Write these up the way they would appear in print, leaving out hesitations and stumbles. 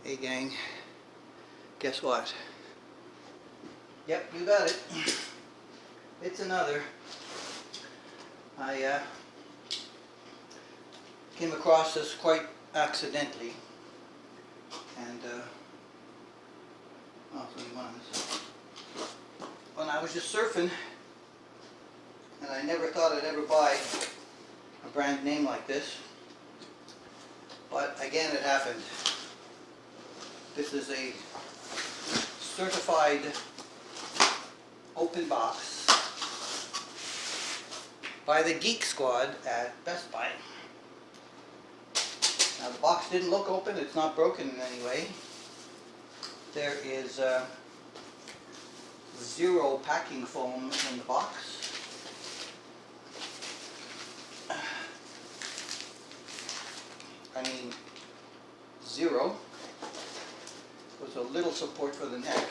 Hey gang, guess what? Yep, you got it. It's another. I came across this quite accidentally, and when I was just surfing, and I never thought I'd ever buy a brand name like this, but again it happened. This is a certified open box by the Geek Squad at Best Buy. Now the box didn't look open, it's not broken in any way. There is zero packing foam in the box. I mean, zero. There's a little support for the neck,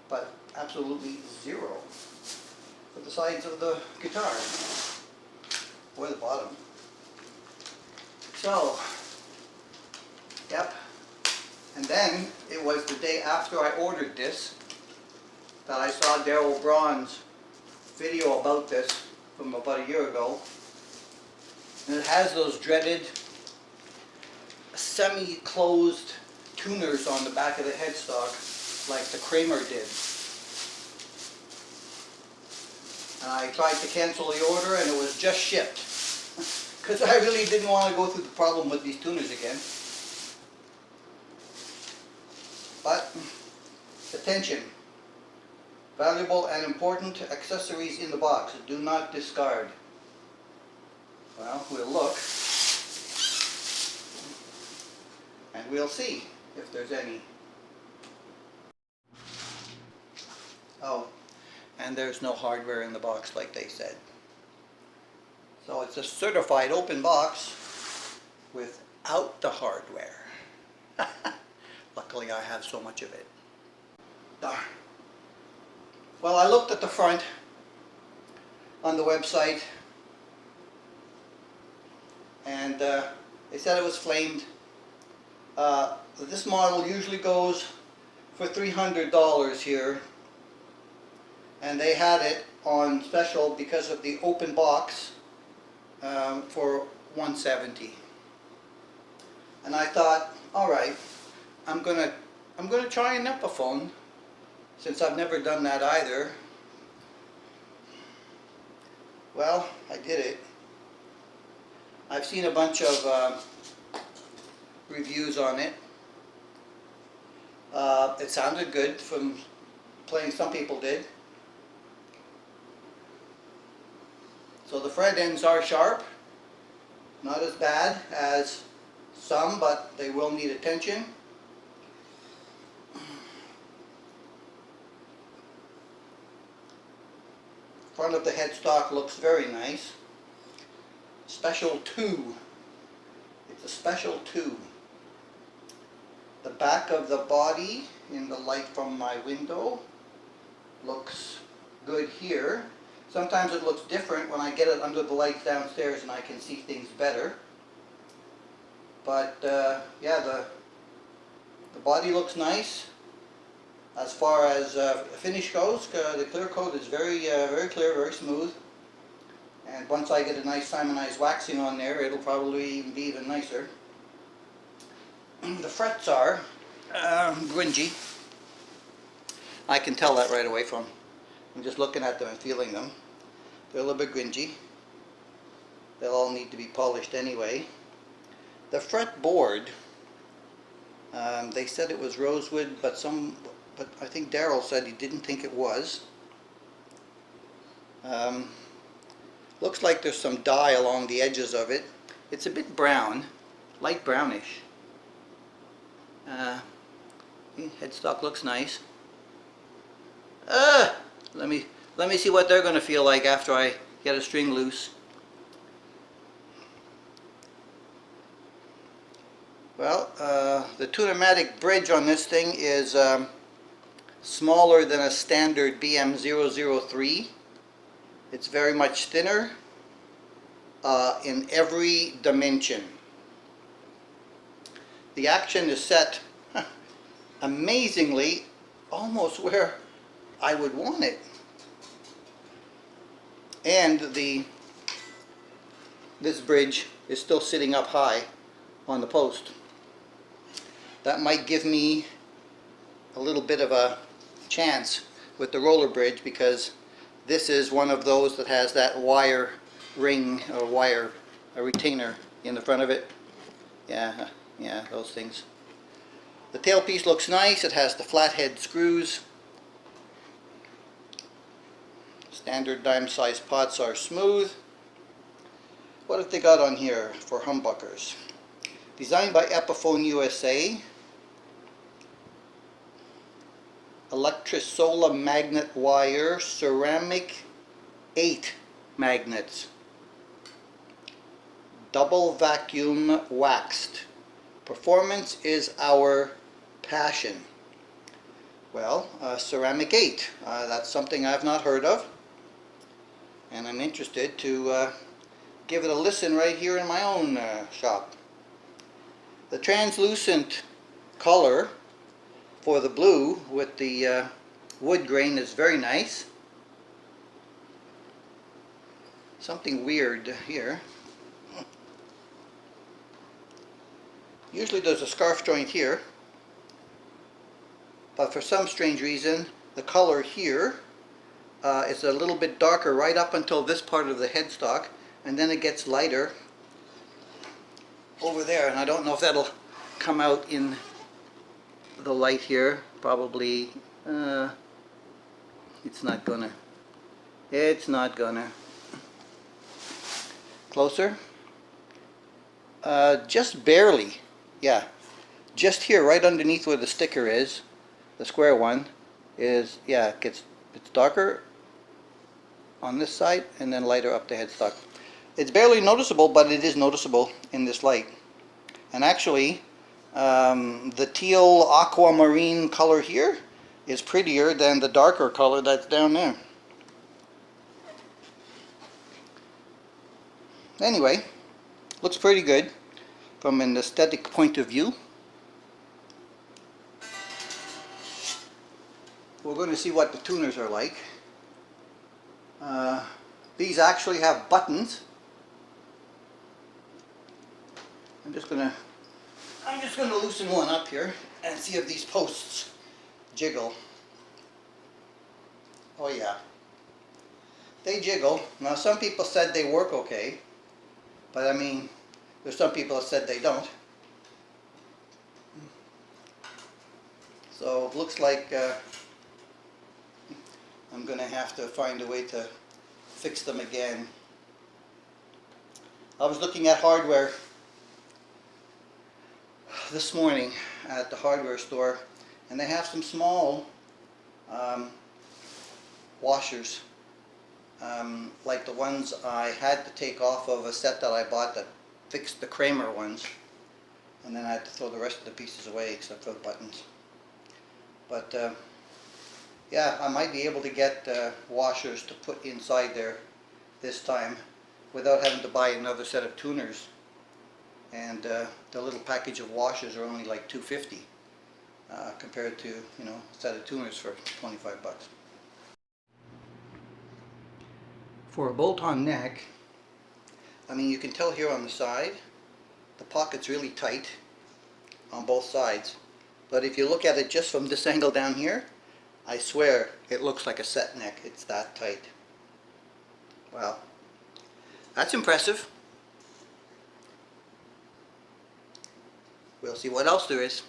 but absolutely zero for the sides of the guitar, or the bottom. So, yep. And then, it was the day after I ordered this that I saw Daryl Braun's video about this from about a year ago. And it has those dreaded semi-closed tuners on the back of the headstock like the Kramer did. And I tried to cancel the order and it was just shipped. Because I really didn't want to go through the problem with these tuners again. But, attention. Valuable and important accessories in the box. Do not discard. Well, we'll look. And we'll see if there's any. Oh, and there's no hardware in the box like they said. So it's a certified open box without the hardware. Luckily I have so much of it. Darn. Well, I looked at the front on the website and they said it was flamed. This model usually goes for $300 here, and they had it on special because of the open box for $170. And I thought, all right, I'm gonna try an Epiphone, since I've never done that either. Well, I did it. I've seen a bunch of reviews on it. It sounded good from playing, some people did. So the fret ends are sharp, not as bad as some, but they will need attention. Front of the headstock looks very nice. Special 2. It's a special 2. The back of the body, in the light from my window, looks good here. Sometimes it looks different when I get it under the lights downstairs and I can see things better. But yeah, the body looks nice. As far as finish goes, the clear coat is very clear, very smooth. And once I get a nice Simonized waxing on there, it'll probably be even nicer. The frets are grungy. I can tell that right away from just looking at them and feeling them. They're a little bit grungy. They'll all need to be polished anyway. The fretboard, they said it was rosewood, but I think Daryl said he didn't think it was. Looks like there's some dye along the edges of it. It's a bit brown, light brownish. Headstock looks nice. Let me see what they're going to feel like after I get a string loose. Well, the Tunematic bridge on this thing is smaller than a standard BM003. It's very much thinner in every dimension. The action is set Amazingly, almost where I would want it. And this bridge is still sitting up high on the post. That might give me a little bit of a chance with the roller bridge, because this is one of those that has that wire ring or a retainer in the front of it. Yeah, those things. The tailpiece looks nice. It has the flathead screws. Standard dime size pots are smooth. What have they got on here for humbuckers? Designed by Epiphone USA. Electrisola magnet wire, ceramic 8 magnets. Double vacuum waxed. Performance is our passion. Well, ceramic 8. That's something I've not heard of. And I'm interested to give it a listen right here in my own shop. The translucent color for the blue with the wood grain is very nice. Something weird here. Usually there's a scarf joint here, but for some strange reason the color here is a little bit darker right up until this part of the headstock, and then it gets lighter over there, and I don't know if that'll come out in the light here. Probably it's not gonna. Closer. Just barely. Yeah, just here, right underneath where the sticker is, the square one is, yeah, it's darker on this side and then lighter up the headstock. It's barely noticeable, but it is noticeable in this light. And actually, the teal aquamarine color here is prettier than the darker color that's down there. Anyway, looks pretty good from an aesthetic point of view. We're going to see what the tuners are like. These actually have buttons. I'm just gonna loosen one up here and see if these posts jiggle. Oh yeah, they jiggle. Now some people said they work okay, but I mean, there's some people that said they don't. So it looks like I'm going to have to find a way to fix them again. I was looking at hardware this morning at the hardware store, and they have some small washers, like the ones I had to take off of a set that I bought that fixed the Kramer ones, and then I had to throw the rest of the pieces away except for the buttons. But yeah, I might be able to get washers to put inside there this time without having to buy another set of tuners. And the little package of washers are only like $2.50 compared to, you know, a set of tuners for 25 bucks. For a bolt-on neck, I mean, you can tell here on the side, the pocket's really tight on both sides. But if you look at it just from this angle down here, I swear it looks like a set neck. It's that tight. Wow. That's impressive. We'll see what else there is.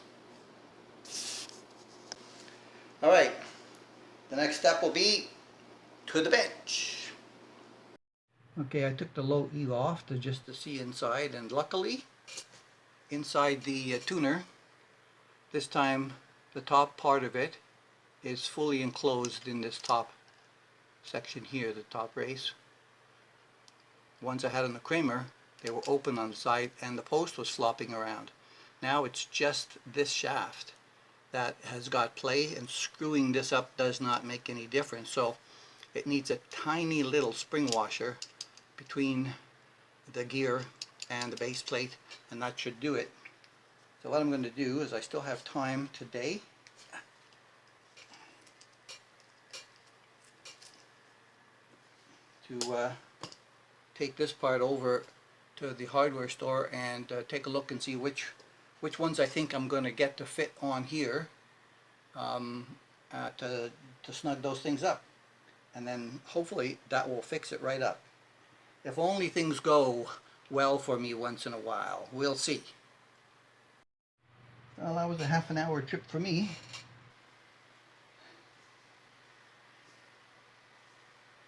Alright, the next step will be to the bench. Okay, I took the low E off just to see inside, and luckily inside the tuner, this time the top part of it is fully enclosed in this top section here, the top race. The ones I had on the Kramer, they were open on the side and the post was flopping around. Now it's just this shaft that has got play, and screwing this up does not make any difference. So it needs a tiny little spring washer between the gear and the base plate, and that should do it. So what I'm going to do is I still have time today to take this part over to the hardware store and take a look and see which ones I think I'm going to get to fit on here, to snug those things up, and then hopefully that will fix it right up. If only things go well for me once in a while. We'll see. Well, that was a half an hour trip for me.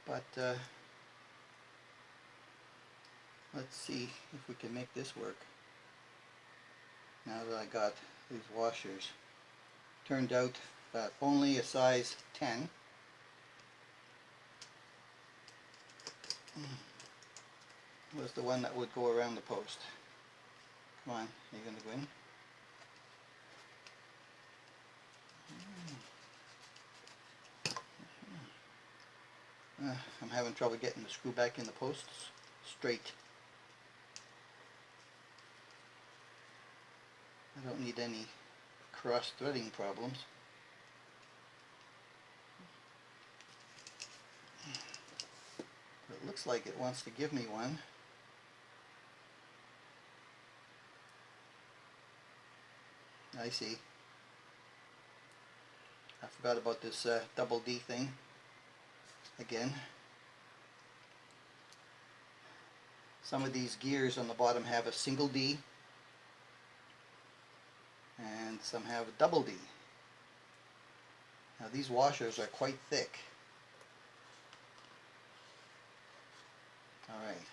But let's see if we can make this work. Now that I got these washers. Turned out that only a size 10 was the one that would go around the post. Come on, you're going to go in? I'm having trouble getting the screw back in the posts straight. I don't need any cross-threading problems. But it looks like it wants to give me one. I see. I forgot about this double D thing again. Some of these gears on the bottom have a single D and some have a double D. Now these washers are quite thick. Alright.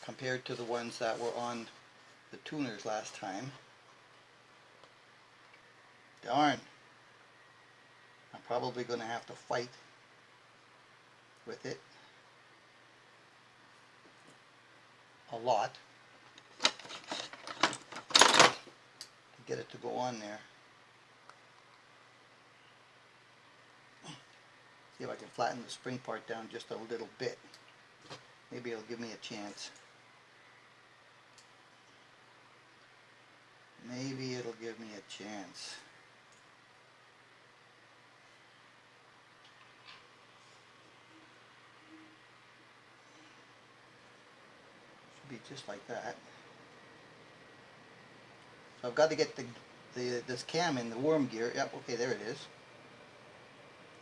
Compared to the ones that were on the tuners last time. Darn. I'm probably going to have to fight with it a lot to get it to go on there. See if I can flatten the spring part down just a little bit. Maybe it'll give me a chance. Maybe it'll give me a chance. Should be just like that. So I've got to get this cam in the worm gear. Yep, okay, there it is.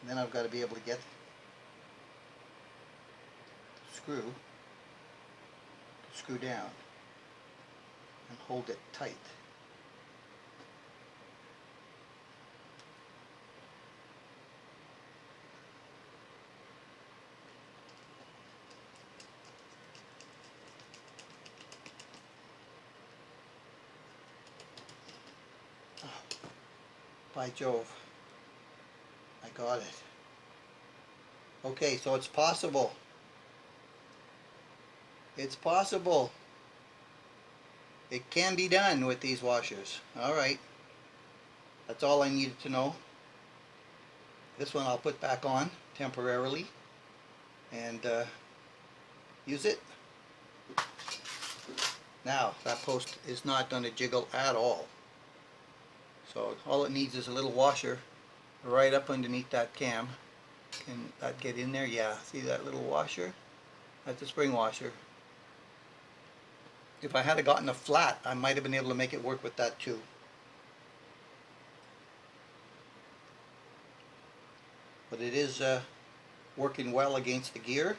And then I've got to be able to get the screw down and hold it tight. By Jove, I got it. Okay, so it's possible. It's possible. It can be done with these washers. Alright. That's all I needed to know. This one I'll put back on temporarily and use it. Now, that post is not going to jiggle at all. So all it needs is a little washer right up underneath that cam. Can that get in there? Yeah, see that little washer? That's a spring washer. If I had gotten a flat, I might have been able to make it work with that too. But it is working well against the gear.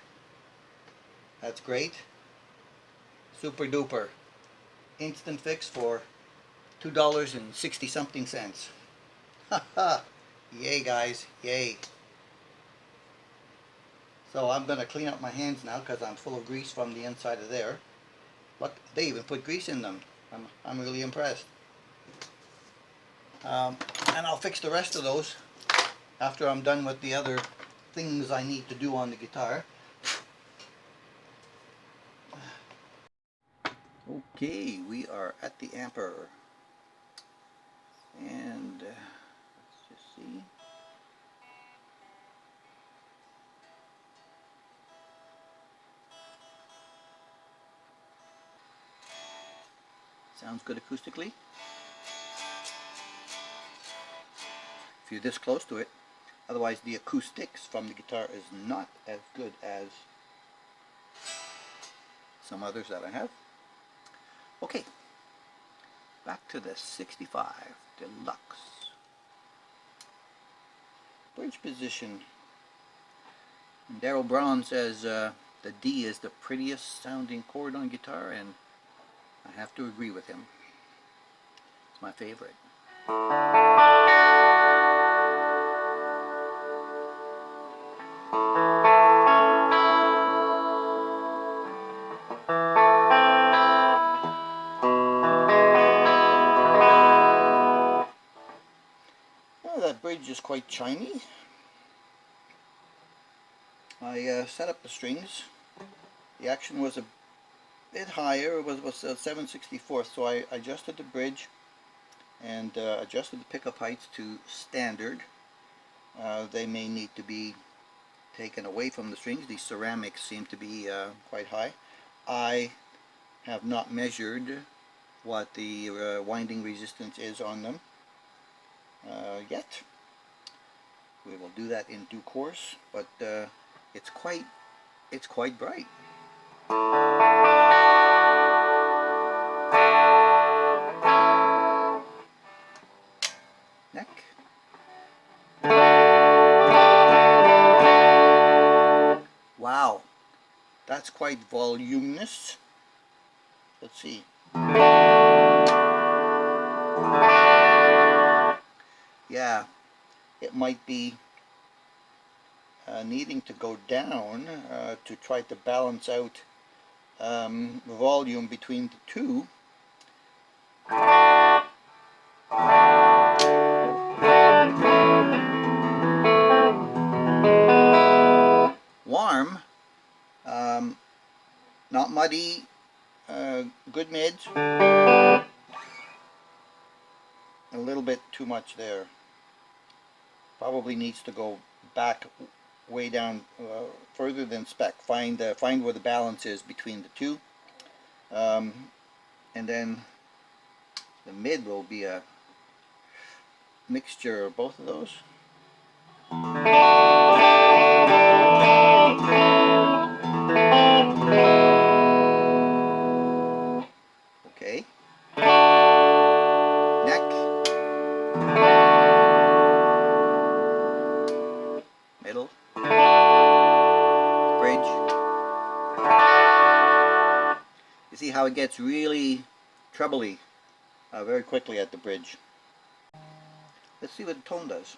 That's great. Super duper. Instant fix for $2.60 something cents. Haha! Yay guys, yay. So I'm going to clean up my hands now because I'm full of grease from the inside of there. Look, they even put grease in them. I'm really impressed. And I'll fix the rest of those after I'm done with the other things I need to do on the guitar. Okay, we are at the amper. And let's just see. Sounds good acoustically. If you're this close to it. Otherwise the acoustics from the guitar is not as good as some others that I have. Okay, back to the 65 Deluxe. Bridge position. Daryl Brown says the D is the prettiest sounding chord on guitar, and I have to agree with him. It's my favorite. Well, that bridge is quite chimey. I set up the strings. The action was a bit higher. It was 7/64, so I adjusted the bridge and adjusted the pickup heights to standard. They may need to be taken away from the strings. These ceramics seem to be quite high. I have not measured what the winding resistance is on them yet. We will do that in due course, but it's quite bright. Neck. Wow, that's quite voluminous. Let's see. Yeah, it might be needing to go down to try to balance out volume between the two. Warm, not muddy, good mids. A little bit too much there. Probably needs to go back way down further than spec. Find where the balance is between the two, and then the mid will be a mixture of both of those. Okay. Neck. Middle. Bridge. You see how it gets really trebly very quickly at the bridge. Let's see what the tone does.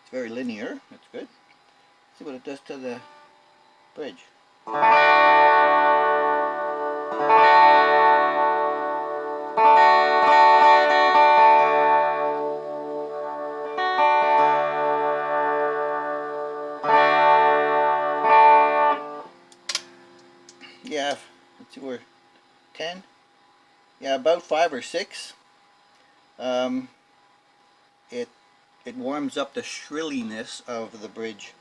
It's very linear. That's good. Let's see what it does to the bridge. Yeah, let's see, we're 10. Yeah, about 5 or 6. It warms up the shrilliness of the bridge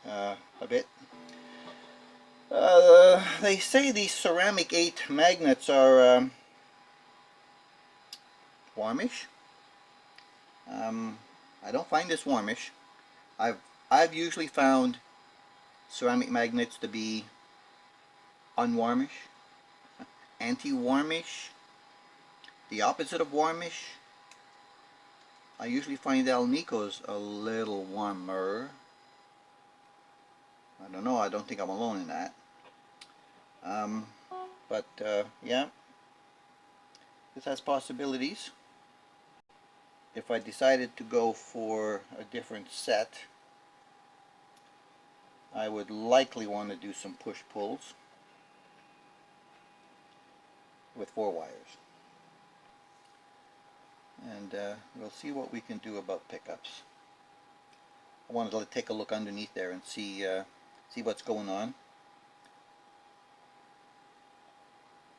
a bit. They say these ceramic 8 magnets are warmish. I don't find this warmish. I've usually found ceramic magnets to be unwarmish, anti-warmish, the opposite of warmish. I usually find Alnico's a little warmer. I don't know, I don't think I'm alone in that. Yeah, this has possibilities. If I decided to go for a different set, I would likely want to do some push-pulls with 4 wires. And we'll see what we can do about pickups. I wanted to take a look underneath there and see what's going on.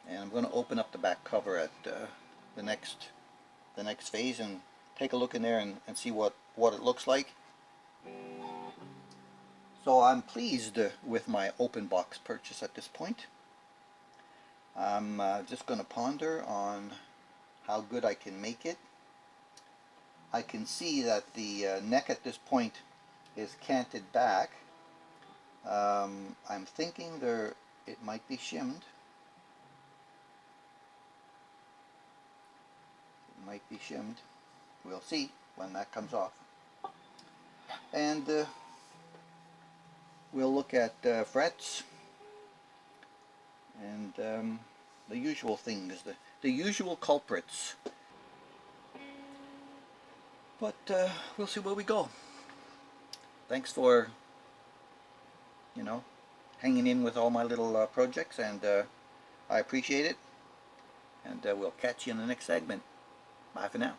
And I'm going to open up the back cover at the next phase and take a look in there and see what it looks like. So I'm pleased with my open box purchase at this point. I'm just going to ponder on how good I can make it. I can see that the neck at this point is canted back. I'm thinking it might be shimmed. It might be shimmed. We'll see when that comes off. And we'll look at frets and the usual things, the usual culprits. But we'll see where we go. Thanks for, hanging in with all my little projects, and I appreciate it. And we'll catch you in the next segment. Bye for now.